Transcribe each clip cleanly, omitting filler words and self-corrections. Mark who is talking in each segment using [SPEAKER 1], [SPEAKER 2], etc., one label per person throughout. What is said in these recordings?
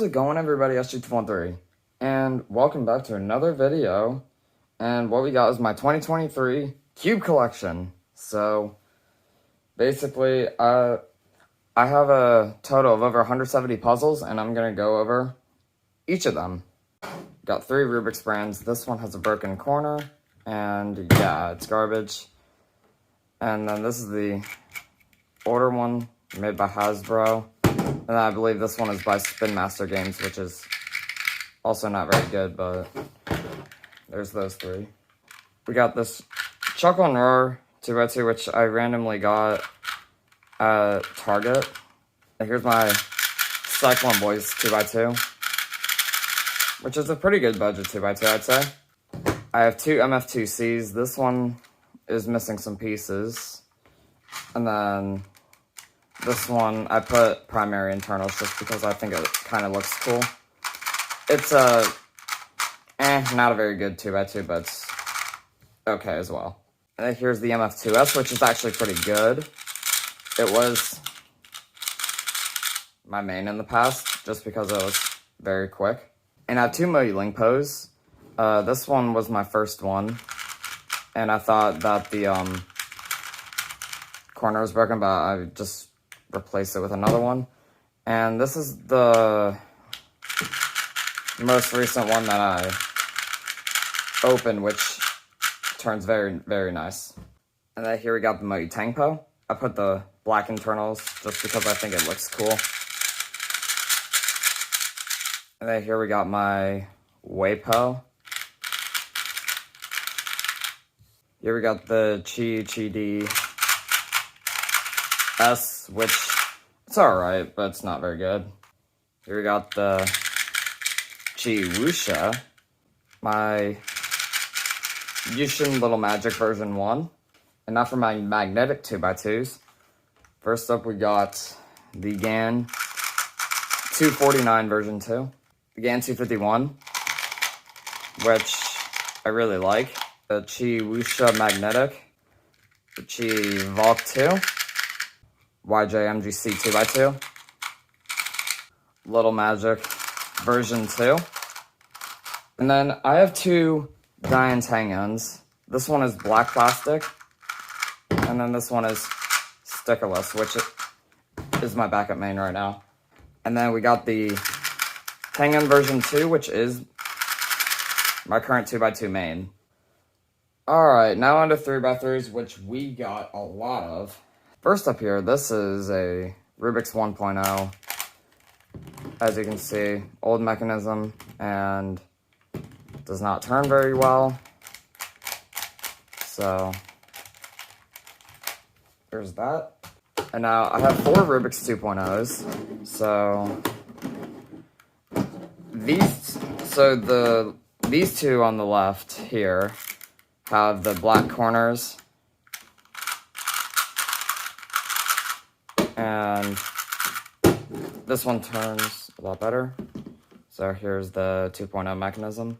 [SPEAKER 1] it going, everybody? SG213, and welcome back to another video. And what we got is my 2023 cube collection. So basically, I have a total of over 170 puzzles, and I'm gonna go over each of them. Got 3 Rubik's brands. This one has a broken corner, and yeah, it's garbage. And then this is the older one made by Hasbro. And I believe this one is by Spin Master Games, which is also not very good, but there's those 3. We got this Chuckle and Roar 2x2, which I randomly got at Target. And here's my Cyclone Boys 2x2, which is a pretty good budget 2x2, I'd say. I have 2 MF2Cs. This one is missing some pieces. And then this one, I put primary internals just because I think it kind of looks cool. It's not a very good 2x2, but it's okay as well. And then here's the MF2S, which is actually pretty good. It was my main in the past, just because it was very quick. And I have 2 Mo Pose. This one was my first one, and I thought that the corner was broken, but I just replace it with another one. And this is the most recent one that I opened, which turns very, very nice. And then here we got the Mo Tangpo. I put the black internals just because I think it looks cool. And then here we got my Weipo. Here we got the Chi D S, which it's alright, but it's not very good. Here we got the Chi Wuxia, my Yushin Little Magic version 1, and now for my magnetic 2x2s. First up, we got the GAN 249 version 2, the GAN 251, which I really like, the Chi Wuxia magnetic, the Chi Valk 2, YJMGC 2x2, Little Magic version 2. And then I have 2 Dian Tangyuns. This one is black plastic, and then this one is stickerless, which is my backup main right now. And then we got the Tangyun version 2, which is my current 2x2 main. Alright, now on to 3x3s, which we got a lot of. First up here, this is a Rubik's 1.0. As you can see, old mechanism and does not turn very well. So there's that. And now I have 4 Rubik's 2.0s. So these 2 on the left here have the black corners. And this one turns a lot better. So here's the 2.0 mechanism.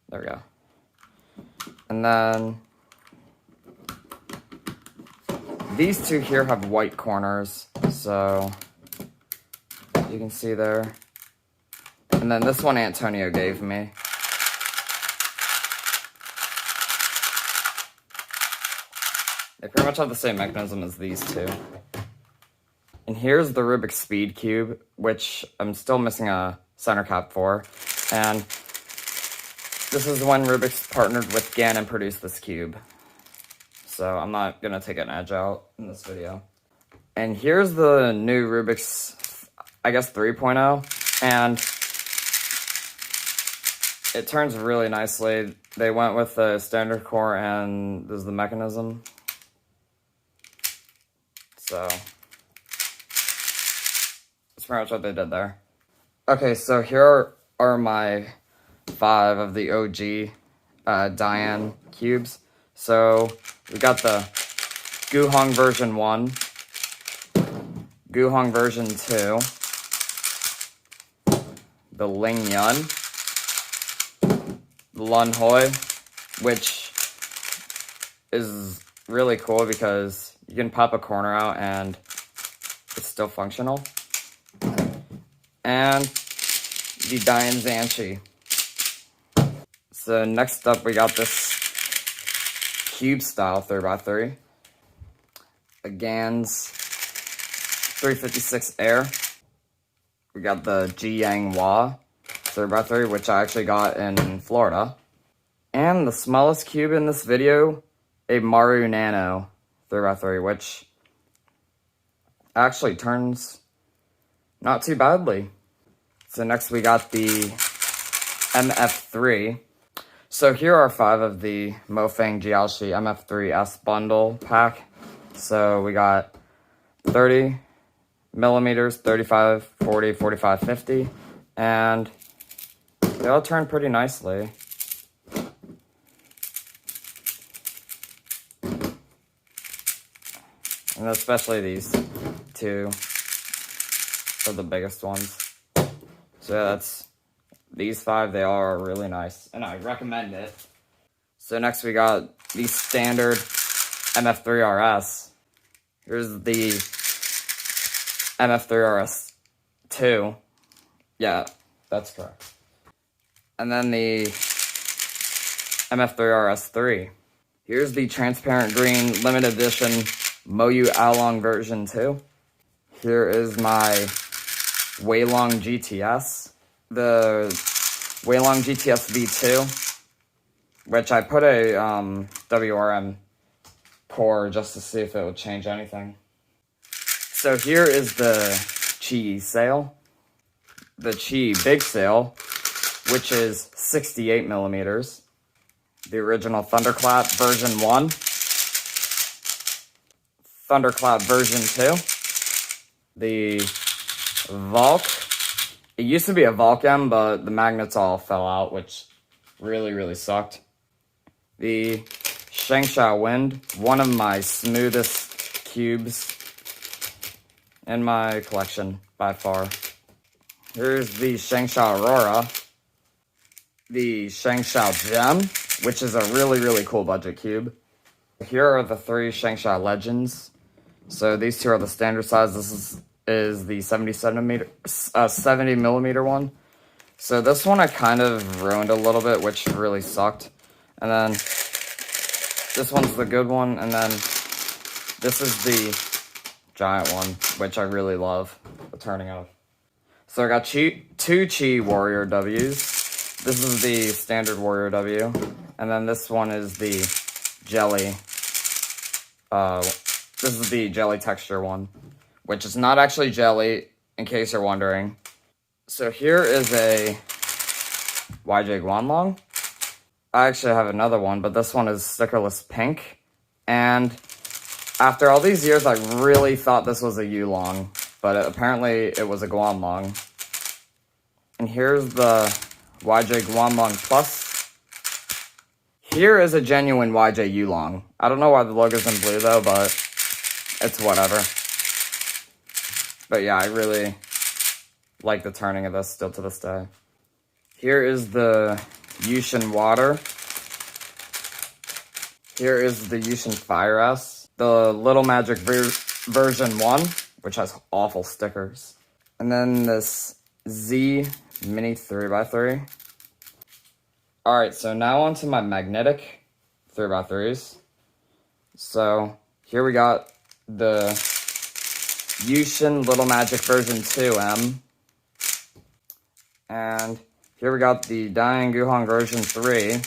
[SPEAKER 1] There we go. And then these 2 here have white corners, so you can see there. And then this one Antonio gave me. They pretty much have the same mechanism as these 2. And here's the Rubik's Speed Cube, which I'm still missing a center cap for. And this is when Rubik's partnered with GAN and produced this cube. So I'm not going to take an edge out in this video. And here's the new Rubik's, I guess, 3.0. And it turns really nicely. They went with the standard core, and this is the mechanism. So that's pretty much what they did there. Okay, so here are my 5 of the OG Dian cubes. So we got the Guhong version 1, Guhong version 2, the Ling Yun, the Lun Hoi, which is really cool because you can pop a corner out and it's still functional. and the Diane Zanchi. So next up, we got this cube style 3x3. A Gans 356 Air. We got the Ji Yang Hua 3x3, which I actually got in Florida. And the smallest cube in this video, a Maru Nano 3x3, which actually turns not too badly. So next we got the MF3. So here are 5 of the Mofang Jiaoshi MF3S bundle pack. So we got 30 millimeters, 35, 40, 45, 50, and they all turn pretty nicely. And especially these 2 are the biggest ones. So that's these 5, they are really nice, and I recommend it. So next we got the standard MF3RS. Here's the MF3RS2. Yeah, that's correct. And then the MF3RS3. Here's the transparent green limited edition Moyu Along version 2. Here is my Weilong GTS. The Weilong GTS V2, which I put a WRM core just to see if it would change anything. So here is the Qi sail. The Qi big sail, which is 68 millimeters. The original Thunderclap version 1. Thunderclap version 2. The Valk. It used to be a Valk M, but the magnets all fell out, which really sucked. The Shangsha Wind, one of my smoothest cubes in my collection by far. Here's the Shangsha Aurora. The Shangsha Gem, which is a really cool budget cube. Here are the 3 Shangsha Legends. So these 2 are the standard size. This is the 70 millimeter one. So this one I kind of ruined a little bit, which really sucked. And then this one's the good one, and then this is the giant one, which I really love the turning of. So I got 2 Qi Warrior Ws. This is the standard Warrior W, and then this one is the jelly. This is the jelly texture one, which is not actually jelly, in case you're wondering. So here is a YJ Guanlong. I actually have another one, but this one is stickerless pink. And after all these years, I really thought this was a Yulong, but apparently it was a Guanlong. And here's the YJ Guanlong Plus. Here is a genuine YJ Yulong. I don't know why the logo's in blue though, but it's whatever. But yeah, I really like the turning of this still to this day. Here is the Yushin Water. Here is the Yushin Fire S. The Little Magic version 1, which has awful stickers. And then this Z Mini 3x3. Alright, so now on to my magnetic 3x3s. So here we got the Yushin Little Magic version 2M. And here we got the Diane Guhong version 3.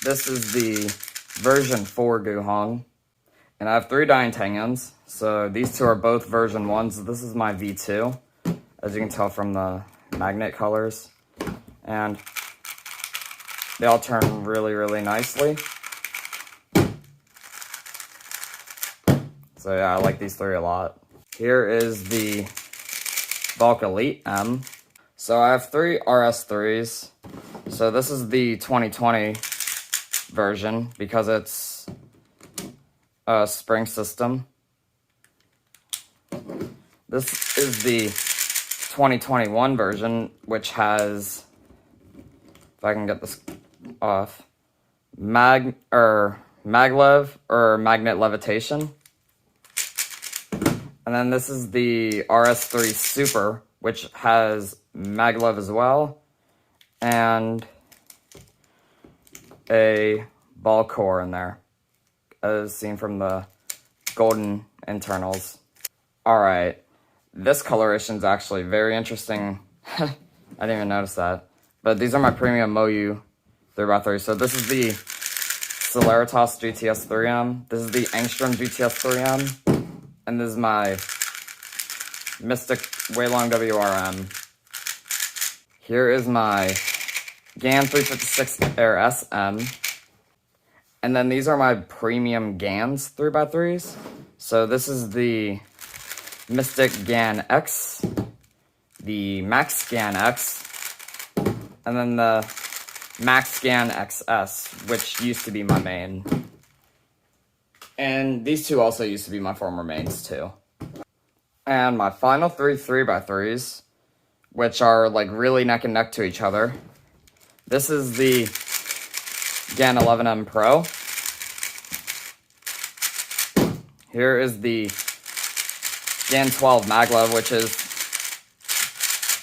[SPEAKER 1] This is the version 4 Guhong. And I have 3 Diane Tengyans. So these 2 are both version 1s. This is my V2, as you can tell from the magnet colors. And they all turn really nicely. So yeah, I like these 3 a lot. Here is the Valk Elite M. So I have 3 RS3s. So this is the 2020 version because it's a spring system. This is the 2021 version, which has, if I can get this off, maglev or magnet levitation. And then this is the RS3 Super, which has maglev as well, and a ball core in there, as seen from the golden internals. Alright, this coloration is actually very interesting. I didn't even notice that. But these are my premium Moyu 3x3. So this is the Celeritas GTS 3M. This is the Angstrom GTS 3M. And this is my Mystic Waylong WRM. Here is my GAN 356 Air SM. And then these are my premium GANs 3x3s. So this is the Mystic GAN X, the Max GAN X, and then the Max GAN XS, which used to be my main. And these two also used to be my former mains too. And my final three 3x3s, which are like really neck and neck to each other. This is the GAN 11M Pro. Here is the GAN 12 maglev, which is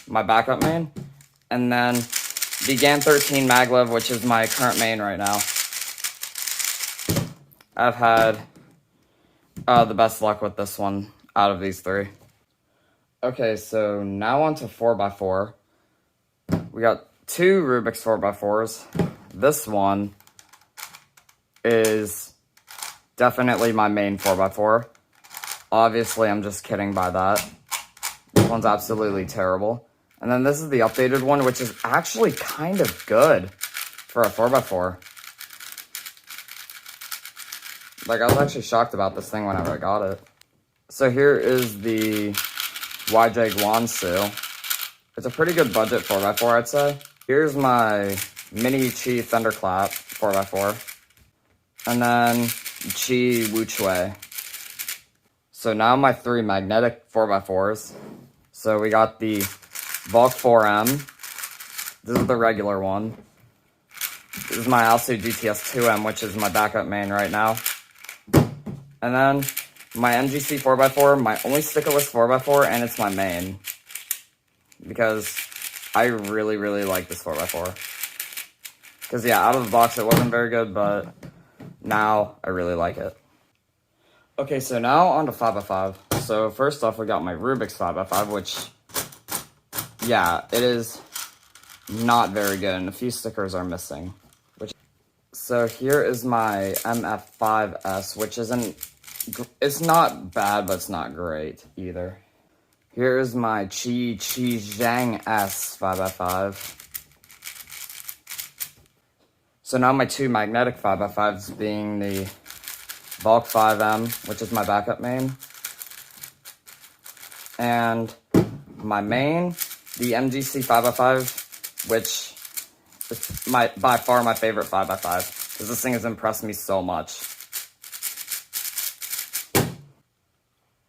[SPEAKER 1] my backup main. And then the GAN 13 maglev, which is my current main right now. I've had the best luck with this one out of these three. Okay, so now on to 4x4. We got two Rubik's 4x4s. This one is definitely my main 4x4. Obviously, I'm just kidding by that. This one's absolutely terrible. And then this is the updated one, which is actually kind of good for a 4x4. Like, I was actually shocked about this thing whenever I got it. So here is the YJ Guansu. It's a pretty good budget 4x4, I'd say. Here's my Mini Chi Thunderclap 4x4. And then Chi Wuchui. So now my three magnetic 4x4s. So we got the Volk 4M. This is the regular one. This is my Alsu GTS 2M, which is my backup main right now. And then my MGC 4x4, my only stickerless 4x4, and it's my main. Because I really, really like this 4x4. Because, yeah, out of the box it wasn't very good, but now I really like it. Okay, so now on to 5x5. So first off, we got my Rubik's 5x5, which, yeah, it is not very good, and a few stickers are missing. So here is my MF5S, which isn't, it's not bad, but it's not great either. Here is my Chi Zhang S 5x5. So now my two magnetic 5x5s being the Volk 5M, which is my backup main, and my main, the MGC 5x5, which is by far my favorite 5x5, because this thing has impressed me so much.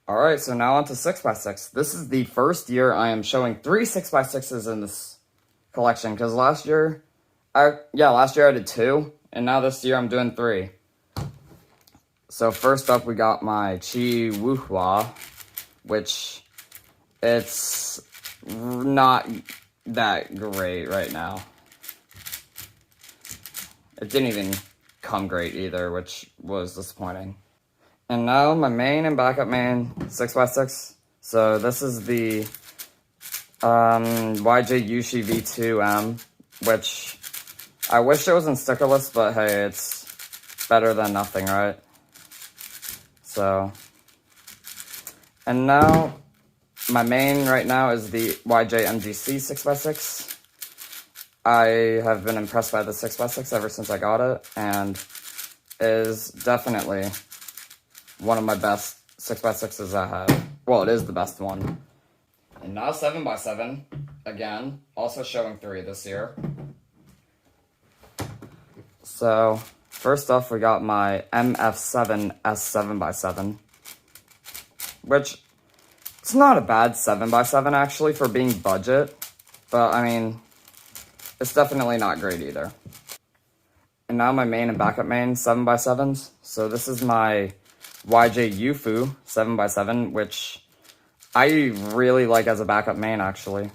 [SPEAKER 1] Alright, so now on to 6x6. This is the first year I am showing three 6x6s in this collection, because last year I did two, and now this year I'm doing three. So first up we got my Chi Wuhua, which it's not that great right now. It didn't even come great either, which was disappointing. And now my main and backup main 6x6. So this is the YJ Yushi V2M, which I wish it was in stickerless, but hey, it's better than nothing, right? So, and now my main right now is the YJ MGC 6x6. I have been impressed by the 6x6 ever since I got it, and is definitely one of my best 6x6s I have. Well, it is the best one. And now 7x7, again, also showing three this year. So, first off, we got my MF7S 7x7, which, it's not a bad 7x7 actually for being budget, but I mean, it's definitely not great either. And now my main and backup main 7x7s. So this is my YJ Yufu 7x7, which I really like as a backup main, actually.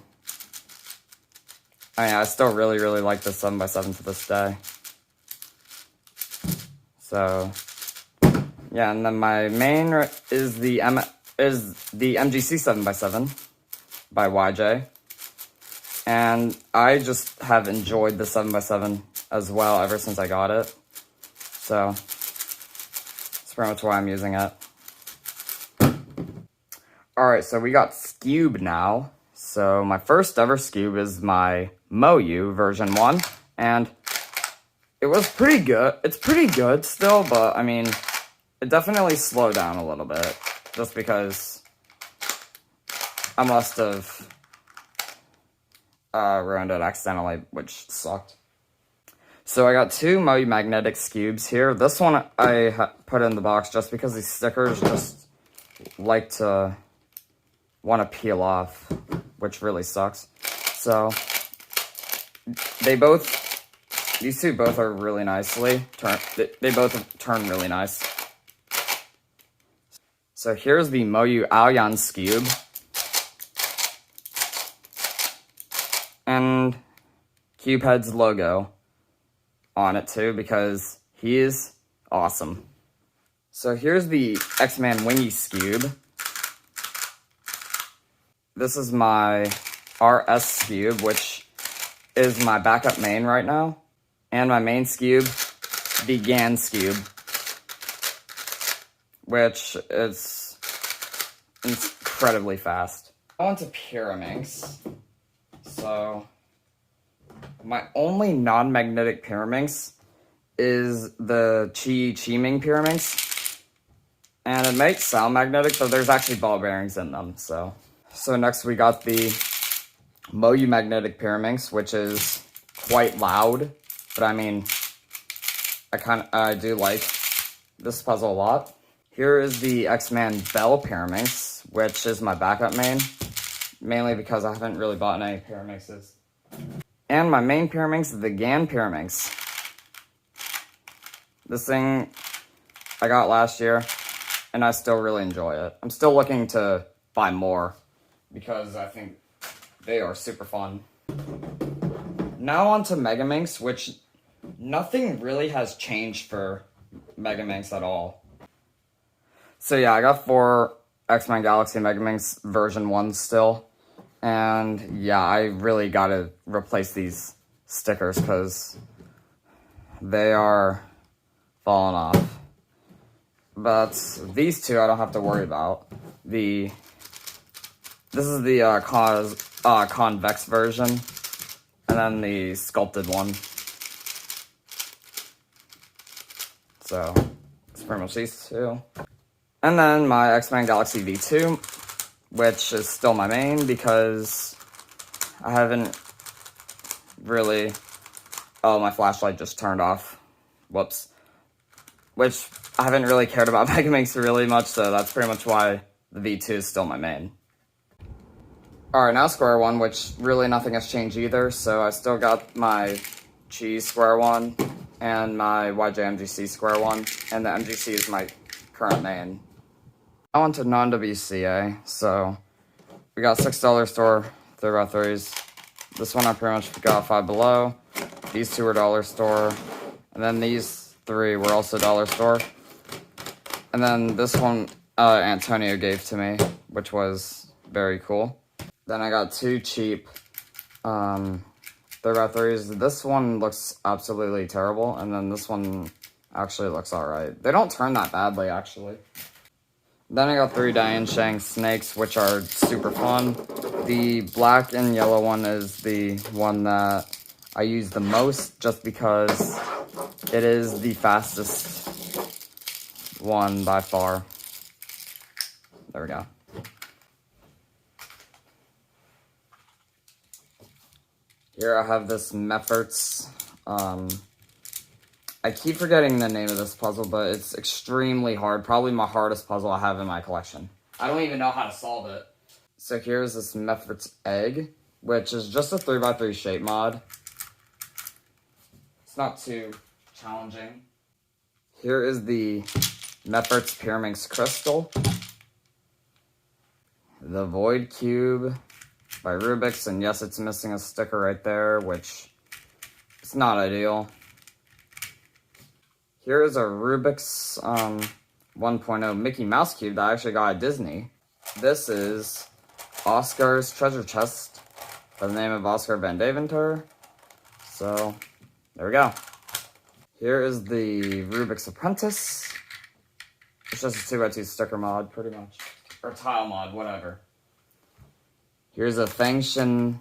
[SPEAKER 1] I still really, really like this 7x7 to this day. So, yeah, and then my main is the MGC 7x7 by YJ. And I just have enjoyed the 7x7 as well ever since I got it. So, that's pretty much why I'm using it. Alright, so we got Scube now. So my first ever Scube is my Moyu version 1. And it was pretty good. It's pretty good still, but I mean, it definitely slowed down a little bit. Just because I must have ruined it accidentally, which sucked. So I got two Moyu magnetic Scubes here. This one I put in the box just because these stickers just like to want to peel off, which really sucks. So these two both are really nicely they both turn really nice. So here's the Moyu Aoyan Scube, and Cubehead's logo on it too because he is awesome. So here's the X-Man Wingy Scube. This is my RS Scube, which is my backup main right now. And my main Scube, the GAN Scube, which is incredibly fast. I went to Pyraminx. So my only non-magnetic Pyraminx is the Chi-Ming Pyraminx. And it might sound magnetic, but there's actually ball bearings in them, so. So next we got the Moyu Magnetic Pyraminx, which is quite loud, but I mean, I do like this puzzle a lot. Here is the X-Man Bell Pyraminx, which is my backup main, mainly because I haven't really bought any Pyraminxes. And my main Pyraminx is the GAN Pyraminx. This thing I got last year, and I still really enjoy it. I'm still looking to buy more, because I think they are super fun. Now on to Megaminx, which nothing really has changed for Megaminx at all. So yeah, I got 4 X-Men Galaxy Megaminx version 1 still. And yeah, I really gotta replace these stickers because they are falling off. But these two I don't have to worry about. This is the convex version, and then the sculpted one. So, it's pretty much these two. And then my X-Men Galaxy V2, which is still my main because I haven't really... Oh, my flashlight just turned off. Whoops. Which I haven't really cared about Megaminx really much, so that's pretty much why the V2 is still my main. Alright, now Square One, which really nothing has changed either, so I still got my Chi Square One and my YJ-MGC Square One, and the MGC is my current main. I went to non-WCA, so we got $6 store 3x3s. This one I pretty much got Five Below. These two were dollar store, and then these 3 were also dollar store. And then this one Antonio gave to me, which was very cool. Then I got 2 cheap 3x3s. This one looks absolutely terrible, and then this one actually looks alright. They don't turn that badly, actually. Then I got 3 Diane Shang snakes, which are super fun. The black and yellow one is the one that I use the most, just because it is the fastest one by far. There we go. Here I have this Mefferts. I keep forgetting the name of this puzzle, but it's extremely hard. Probably my hardest puzzle I have in my collection. I don't even know how to solve it. So here's this Mefferts egg, which is just a 3x3 shape mod. It's not too challenging. Here is the Mefferts Pyraminx crystal. the Void Cube by Rubik's, and yes, it's missing a sticker right there, which is not ideal. Here is a Rubik's 1.0 Mickey Mouse Cube that I actually got at Disney. This is Oscar's treasure chest by the name of Oscar Van Deventer. So, there we go. Here is the Rubik's Apprentice. It's just a 2x2 sticker mod, pretty much. Or tile mod, whatever. Here's a Fangshin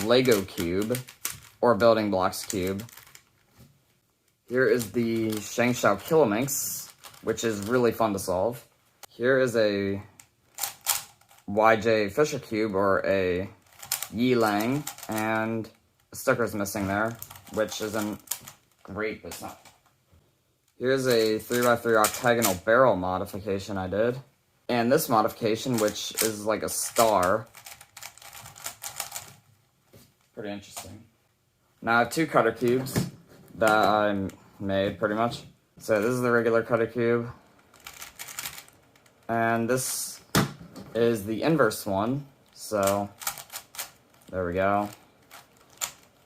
[SPEAKER 1] Lego Cube, or Building Blocks Cube. Here is the Shangshao Kilominx, which is really fun to solve. Here is a YJ Fisher Cube, or a Yi Lang, and a sticker's missing there, which isn't great, but it's not. Here's a 3x3 octagonal barrel modification I did. And this modification, which is like a star. Pretty interesting. Now I have two cutter cubes that I made, pretty much. So this is the regular cutter cube. And this is the inverse one. So, there we go.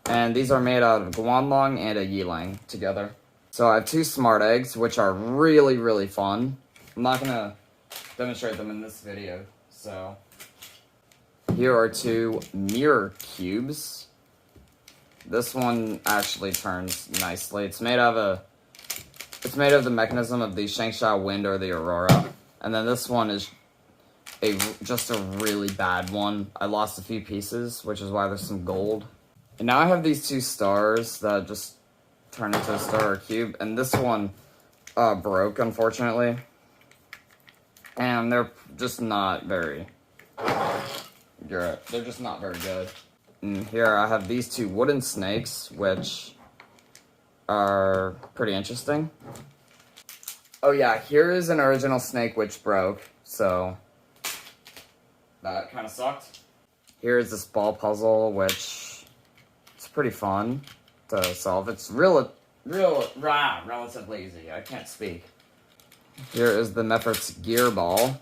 [SPEAKER 1] And these are made out of Guanlong and a Yilang together. So I have two smart eggs, which are really, really fun. I'm not going to demonstrate them in this video. So here are two mirror cubes. This one actually turns nicely. It's made of the mechanism of the Shangshao Wind or the Aurora. And then this one is just a really bad one. I lost a few pieces, which is why there's some gold. And now I have these two stars that just turn into a star or cube, and this one broke, unfortunately. And they're just not very they're just not very good. And here I have these two wooden snakes, which are pretty interesting. Oh yeah, here is an original snake which broke, so that kind of sucked. Here is this ball puzzle, which is pretty fun to solve. It's relatively easy. I can't speak. Here is the Meffert's Gear Ball.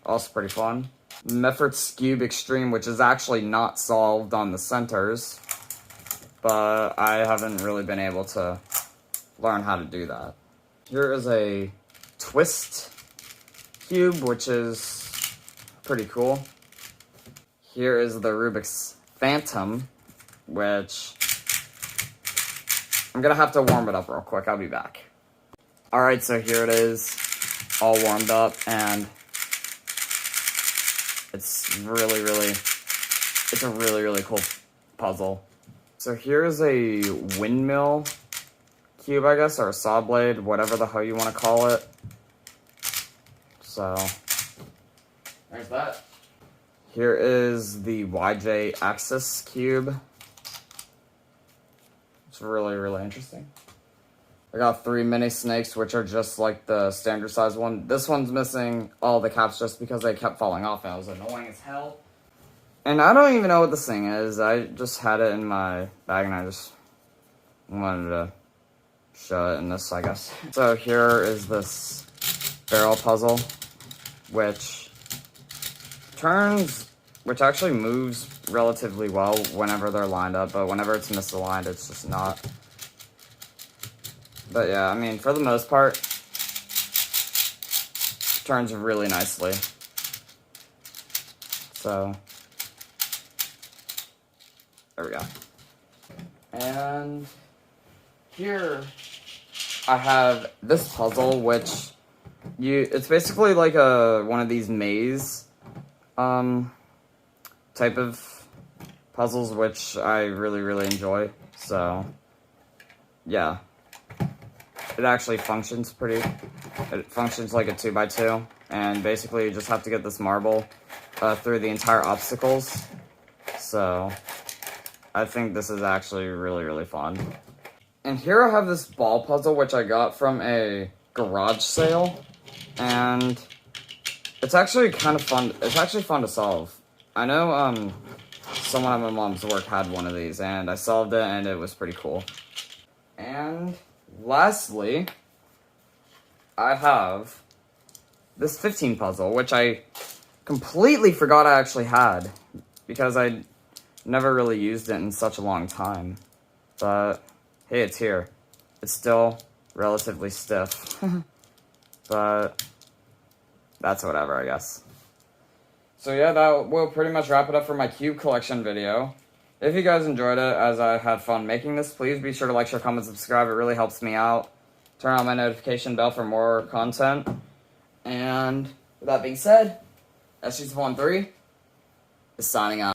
[SPEAKER 1] Also pretty fun. Meffert's Cube Extreme, which is actually not solved on the centers, but I haven't really been able to learn how to do that. Here is a Twist Cube, which is pretty cool. Here is the Rubik's Phantom, which I'm gonna have to warm it up real quick. I'll be back. Alright, so here it is, all warmed up, and it's a really, really cool puzzle. So here's a windmill cube, I guess, or a saw blade, whatever the hell you want to call it. So, there's that. Here is the YJ Axis cube. It's really, really interesting. I got 3 mini snakes, which are just like the standard size one. This one's missing all the caps just because they kept falling off and it was annoying as hell. And I don't even know what this thing is. I just had it in my bag and I just wanted to show it in this, I guess. So here is this barrel puzzle, which actually moves relatively well whenever they're lined up, but whenever it's misaligned, it's just not. But yeah, I mean, for the most part, it turns really nicely. So, there we go. And here I have this puzzle, which it's basically like one of these maze type of puzzles, which I really, really enjoy. So, yeah. It actually functions it functions like a 2x2, and basically you just have to get this marble through the entire obstacles. So, I think this is actually really, really fun. And here I have this ball puzzle, which I got from a garage sale, and it's actually kind of fun. It's actually fun to solve. I know someone at my mom's work had one of these, and I solved it, and it was pretty cool. And lastly, I have this 15 puzzle, which I completely forgot I actually had, because I never really used it in such a long time. But hey, it's here. It's still relatively stiff, but that's whatever, I guess. So yeah, that will pretty much wrap it up for my cube collection video. If you guys enjoyed it, as I had fun making this, please be sure to like, share, comment, subscribe. It really helps me out. Turn on my notification bell for more content. And with that being said, SG13 is signing out.